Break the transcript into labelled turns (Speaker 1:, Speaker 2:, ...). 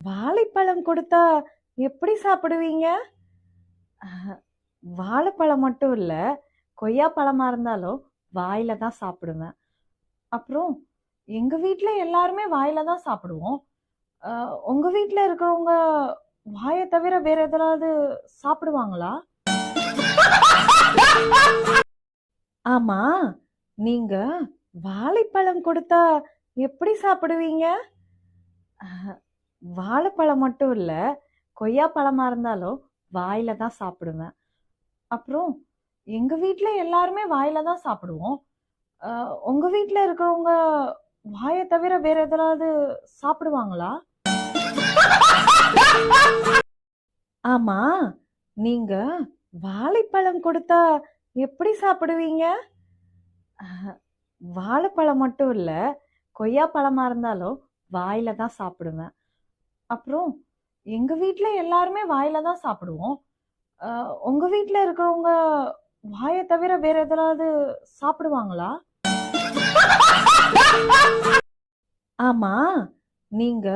Speaker 1: வாழைப்பழம் கொடுத்தா எப்படி சாப்பிடுவீங்க? வாழைப்பழம் மட்டும் இல்ல, கொய்யா பழமா இருந்தாலும் வாயில தான் சாப்பிடுவேன். அப்புறம் எங்க வீட்ல எல்லாருமே வாயில தான் சாப்பிடுவோம். அ உங்க வீட்ல இருக்கிறவங்க வாய தவிர வேற எதுலாவது சாப்பிடுவாங்களா? ஆமா, நீங்க வாழைப்பழம் கொடுத்தா எப்படி சாப்பிடுவீங்க? வாழைப்பழம் மட்டும் இல்ல, கொய்யா பழமா இருந்தாலும் வாயில தான் சாப்பிடுவேன். அப்புறம் எங்க வீட்ல எல்லாருமே வாயில தான் சாப்பிடுவோம். அ உங்க வீட்ல இருக்கிறவங்க வாய தவிர வேற எதுலாவது சாப்பிடுவாங்களா? ஆமா, நீங்க வாழைப்பழம் கொடுத்தா எப்படி சாப்பிடுவீங்க? வாழைப்பழம் மட்டும் இல்ல, கொய்யா பழமா இருந்தாலும் வாயில தான் சாப்பிடுவேன். அப்புறம் எங்க வீட்ல எல்லாருமே வாயில தான் சாப்பிடுவோம். அ உங்க வீட்ல இருக்கிறவங்க வாய தவிர வேற எதுலாவது சாப்பிடுவாங்களா? ஆமா, நீங்க